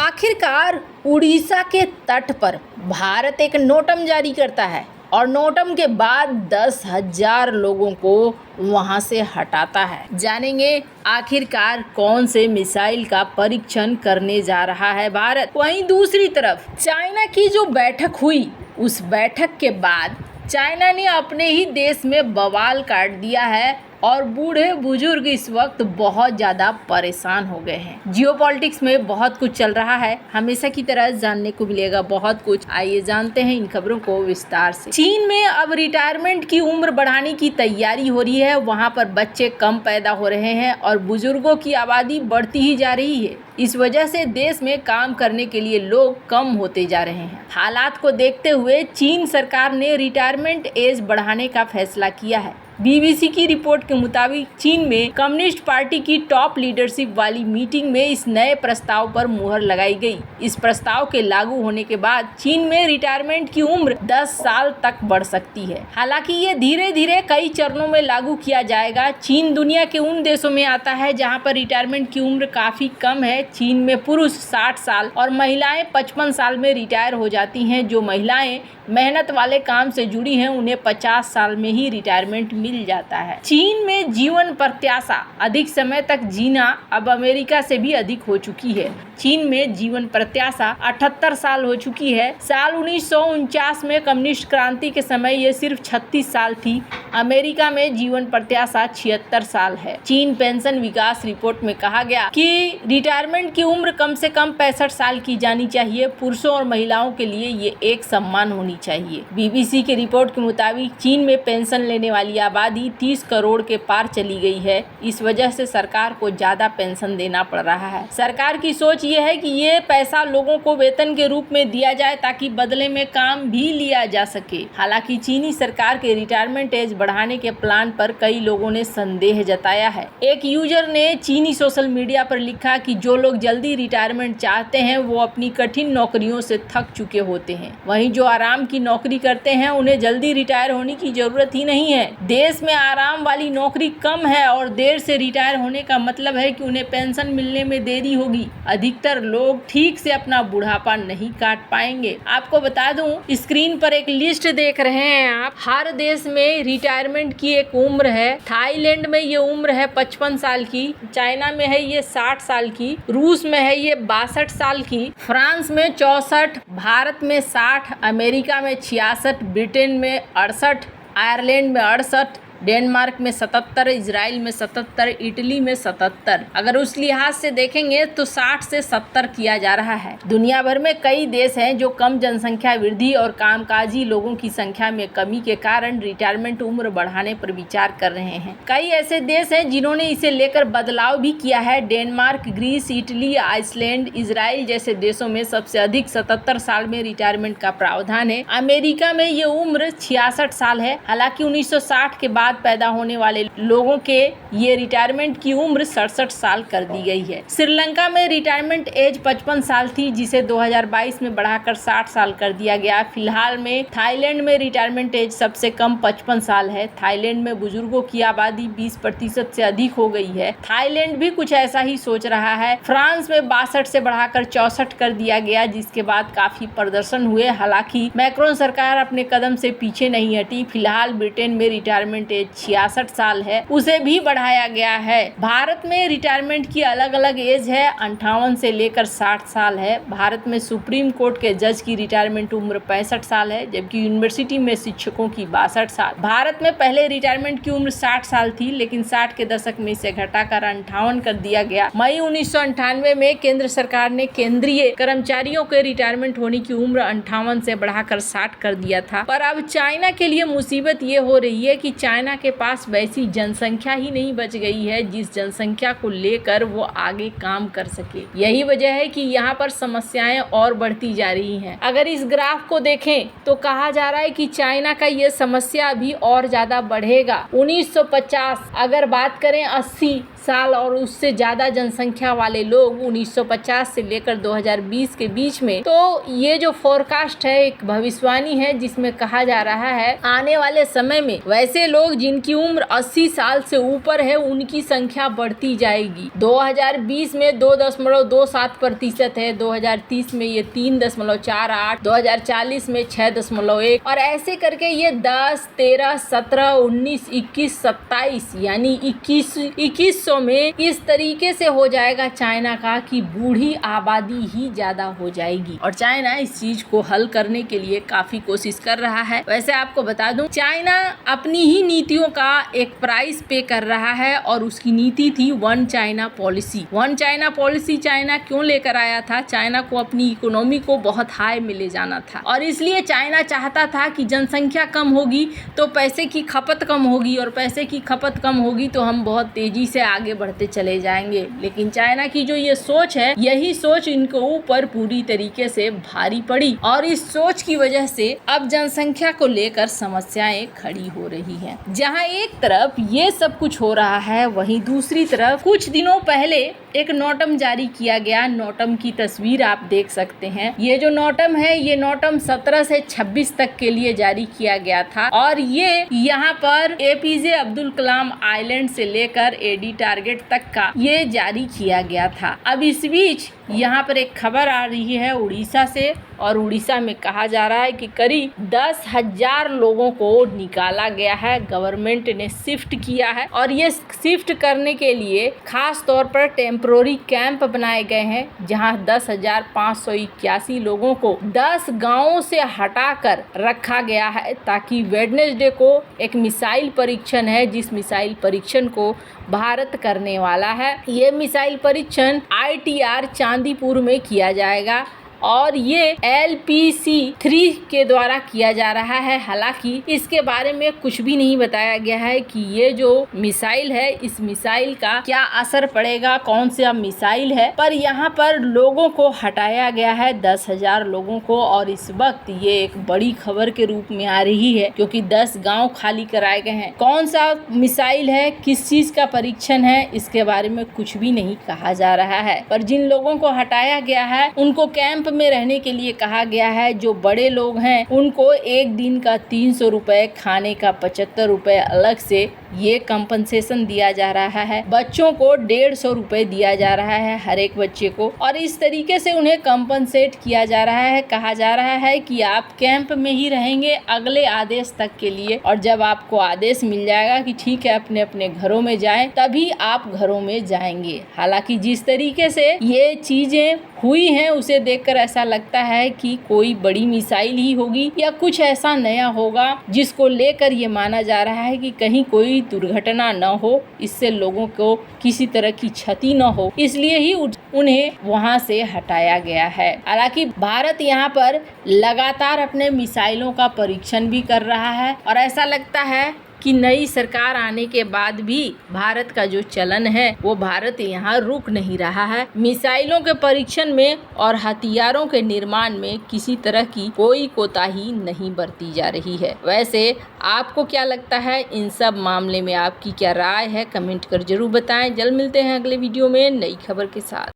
आखिरकार उड़ीसा के तट पर भारत एक नोटम जारी करता है और नोटम के बाद 10,000 लोगों को वहां से हटाता है। जानेंगे आखिरकार कौन से मिसाइल का परीक्षण करने जा रहा है भारत। वहीं दूसरी तरफ चाइना की जो बैठक हुई, उस बैठक के बाद चाइना ने अपने ही देश में बवाल काट दिया है और बूढ़े बुजुर्ग इस वक्त बहुत ज़्यादा परेशान हो गए हैं। जियोपॉलिटिक्स में बहुत कुछ चल रहा है, हमेशा की तरह जानने को मिलेगा बहुत कुछ। आइए जानते हैं इन खबरों को विस्तार से। चीन में अब रिटायरमेंट की उम्र बढ़ाने की तैयारी हो रही है। वहां पर बच्चे कम पैदा हो रहे हैं और बुजुर्गों की आबादी बढ़ती ही जा रही है। इस वजह से देश में काम करने के लिए लोग कम होते जा रहे हैं। हालात को देखते हुए चीन सरकार ने रिटायरमेंट एज बढ़ाने का फैसला किया है। बीबीसी की रिपोर्ट के मुताबिक चीन में कम्युनिस्ट पार्टी की टॉप लीडरशिप वाली मीटिंग में इस नए प्रस्ताव पर मुहर लगाई गई। इस प्रस्ताव के लागू होने के बाद चीन में रिटायरमेंट की उम्र 10 साल तक बढ़ सकती है। हालांकि ये धीरे धीरे कई चरणों में लागू किया जाएगा। चीन दुनिया के उन देशों में आता है जहां पर रिटायरमेंट की उम्र काफी कम है। चीन में पुरुष 60 साल और महिलाएं 55 साल में रिटायर हो जाती हैं। जो महिलाएं मेहनत वाले काम से जुड़ी हैं उन्हें 50 साल में ही रिटायरमेंट मिल जाता है। चीन में जीवन प्रत्याशा अधिक समय तक जीना अब अमेरिका से भी अधिक हो चुकी है। चीन में जीवन प्रत्याशा 78 साल हो चुकी है। साल 1949 में कम्युनिस्ट क्रांति के समय ये सिर्फ 36 साल थी। अमेरिका में जीवन प्रत्याशा 76 साल है। चीन पेंशन विकास रिपोर्ट में कहा गया कि रिटायरमेंट की उम्र कम से कम 65 साल की जानी चाहिए। पुरुषों और महिलाओं के लिए ये एक सम्मान होनी चाहिए। बीबीसी की रिपोर्ट के मुताबिक चीन में पेंशन लेने वाली आबादी 30 करोड़ के पार चली गई है। इस वजह से सरकार को ज्यादा पेंशन देना पड़ रहा है। सरकार की सोच ये है कि ये पैसा लोगों को वेतन के रूप में दिया जाए ताकि बदले में काम भी लिया जा सके। हालांकि चीनी सरकार के रिटायरमेंट एज बढ़ाने के प्लान पर कई लोगों ने संदेह जताया है। एक यूजर ने चीनी सोशल मीडिया पर लिखा कि जो लोग जल्दी रिटायरमेंट चाहते हैं वो अपनी कठिन नौकरियों से थक चुके होते हैं। वहीं जो आराम की नौकरी करते हैं उन्हें जल्दी रिटायर होने की जरूरत ही नहीं है। देश में आराम वाली नौकरी कम है और देर से रिटायर होने का मतलब है कि उन्हें पेंशन मिलने में देरी होगी। अधिकतर लोग ठीक से अपना बुढ़ापा नहीं काट पाएंगे। आपको बता दूं, स्क्रीन पर एक लिस्ट देख रहे हैं आप। हर देश में रिटायरमेंट की एक उम्र है। थाईलैंड में ये उम्र है 55 साल की, चाइना में है ये 60 साल की, रूस में है ये 62 साल की, फ्रांस में 64, भारत में 60, अमेरिका में 66, ब्रिटेन में 68, आयरलैंड में 68, डेनमार्क में 77, इजराइल में 77, इटली में 77। अगर उस लिहाज से देखेंगे तो 60 से 70 किया जा रहा है। दुनिया भर में कई देश हैं जो कम जनसंख्या वृद्धि और कामकाजी लोगों की संख्या में कमी के कारण रिटायरमेंट उम्र बढ़ाने पर विचार कर रहे हैं। कई ऐसे देश हैं जिन्होंने इसे लेकर बदलाव भी किया है। Denmark, Greece, Italy, Iceland, Israel जैसे देशों में सबसे अधिक 77 साल में रिटायरमेंट का प्रावधान है। अमेरिका में ये उम्र 66 साल है। हालांकि 1960 के बाद पैदा होने वाले लोगों के ये रिटायरमेंट की उम्र 67 साल कर दी गई है। श्रीलंका में रिटायरमेंट एज 55 साल थी जिसे 2022 में बढ़ाकर 60 साल कर दिया गया। फिलहाल में थाईलैंड में रिटायरमेंट एज सबसे कम 55 साल है। थाईलैंड में बुजुर्गों की आबादी 20% से अधिक हो गई है। थाईलैंड भी कुछ ऐसा ही सोच रहा है। फ्रांस में 62 से बढ़ाकर 64 कर दिया गया, जिसके बाद काफी प्रदर्शन हुए। हालांकि मैक्रोन सरकार अपने कदम से पीछे नहीं हटी। फिलहाल ब्रिटेन में रिटायरमेंट 66 साल है, उसे भी बढ़ाया गया है। भारत में रिटायरमेंट की अलग अलग एज है। 58 से लेकर 60 साल है। भारत में सुप्रीम कोर्ट के जज की रिटायरमेंट उम्र 65 साल है, जबकि यूनिवर्सिटी में शिक्षकों की 62 साल। भारत में पहले रिटायरमेंट की उम्र 60 साल थी, लेकिन 60 के दशक में इसे घटाकर 58 कर दिया गया। मई 1998 में केंद्र सरकार ने केंद्रीय कर्मचारियों के रिटायरमेंट होने की उम्र 58 से बढ़ाकर 60 कर दिया था। पर अब चाइना के लिए मुसीबत ये हो रही है कि चाइना के पास वैसी जनसंख्या ही नहीं बच गई है जिस जनसंख्या को लेकर वो आगे काम कर सके। यही वजह है कि यहाँ पर समस्याएं और बढ़ती जा रही हैं। अगर इस ग्राफ को देखें तो कहा जा रहा है कि चाइना का ये समस्या अभी और ज्यादा बढ़ेगा। 1950 अगर बात करें 80 साल और उससे ज्यादा जनसंख्या वाले लोग 1950 से लेकर 2020 के बीच में, तो ये जो फोरकास्ट है एक भविष्यवाणी है जिसमें कहा जा रहा है आने वाले समय में वैसे लोग जिनकी उम्र 80 साल से ऊपर है उनकी संख्या बढ़ती जाएगी। 2020 में 2.27% है, 2030 में ये 3.48, 2040 में 6.1 और ऐसे करके ये 10, 13, 17, 19, 21, 27 यानी 2100 में इस तरीके से हो जाएगा चाइना का कि बूढ़ी आबादी ही ज्यादा हो जाएगी। और चाइना इस चीज को हल करने के लिए काफी कोशिश कर रहा है। वैसे आपको बता दूं, चाइना अपनी ही नीतियों का एक प्राइस पे कर रहा है और उसकी नीति थी one China policy. One China policy China क्यों लेकर आया था? चाइना को अपनी इकोनॉमी को बहुत हाई में ले जाना था और इसलिए चाइना चाहता था कि जनसंख्या कम होगी तो पैसे की खपत कम होगी और पैसे की खपत कम होगी तो हम बहुत तेजी से आगे बढ़ते चले जाएंगे। लेकिन चाइना की जो ये सोच है, यही सोच इनको ऊपर पूरी तरीके से भारी पड़ी और इस सोच की वजह से अब जनसंख्या को लेकर समस्याएं खड़ी हो रही हैं। जहां एक तरफ ये सब कुछ हो रहा है, वहीं दूसरी तरफ कुछ दिनों पहले एक नोटम जारी किया गया। नोटम की तस्वीर आप देख सकते हैं। ये जो नोटम है, ये नोटम 17 से 26 तक के लिए जारी किया गया था और ये यहाँ पर APJ अब्दुल कलाम आइलैंड से लेकर AD टारगेट तक का ये जारी किया गया था। अब इस बीच यहाँ पर एक खबर आ रही है उड़ीसा से और उड़ीसा में कहा जा रहा है कि करीब 10,000 लोगों को निकाला गया है, गवर्नमेंट ने शिफ्ट किया है और ये शिफ्ट करने के लिए खास तौर पर टेम्पोररी कैंप बनाए गए हैं जहां 10,581 लोगों को 10 गांवों से हटाकर रखा गया है ताकि वेडनेसडे को एक मिसाइल परीक्षण है, जिस मिसाइल परीक्षण को भारत करने वाला है। ये मिसाइल परीक्षण ITR चांदीपुर में किया जाएगा और ये LPC-3 के द्वारा किया जा रहा है। हालांकि इसके बारे में कुछ भी नहीं बताया गया है कि ये जो मिसाइल है, इस मिसाइल का क्या असर पड़ेगा, कौन सा मिसाइल है। पर यहाँ पर लोगों को हटाया गया है, 10,000 लोगों को, और इस वक्त ये एक बड़ी खबर के रूप में आ रही है क्योंकि 10 गांव खाली कराए गए हैं। कौन सा मिसाइल है, किस चीज का परीक्षण है, इसके बारे में कुछ भी नहीं कहा जा रहा है। पर जिन लोगों को हटाया गया है उनको कैंप में रहने के लिए कहा गया है। जो बड़े लोग हैं उनको एक दिन का 300 रुपए, खाने का 75 रुपए अलग से ये कंपनसेशन दिया जा रहा है। बच्चों को 150 रुपए दिया जा रहा है हर एक बच्चे को और इस तरीके से उन्हें कंपनसेट किया जा रहा है। कहा जा रहा है कि आप कैंप में ही रहेंगे अगले आदेश तक के लिए और जब आपको आदेश मिल जाएगा कि ठीक है अपने अपने घरों में जाएं, तभी आप घरों में जाएंगे। हालांकि जिस तरीके से ये चीजें हुई हैं उसे देखकर ऐसा लगता है कि कोई बड़ी मिसाइल ही होगी या कुछ ऐसा नया होगा जिसको लेकर ये माना जा रहा है कि कहीं कोई दुर्घटना न हो, इससे लोगों को किसी तरह की क्षति न हो, इसलिए ही उन्हें वहां से हटाया गया है। हालांकि भारत यहाँ पर लगातार अपने मिसाइलों का परीक्षण भी कर रहा है और ऐसा लगता है कि नई सरकार आने के बाद भी भारत का जो चलन है वो भारत यहाँ रुक नहीं रहा है। मिसाइलों के परीक्षण में और हथियारों के निर्माण में किसी तरह की कोई कोताही नहीं बरती जा रही है। वैसे आपको क्या लगता है इन सब मामले में, आपकी क्या राय है, कमेंट कर जरूर बताएं। जल्द मिलते हैं अगले वीडियो में नई खबर के साथ।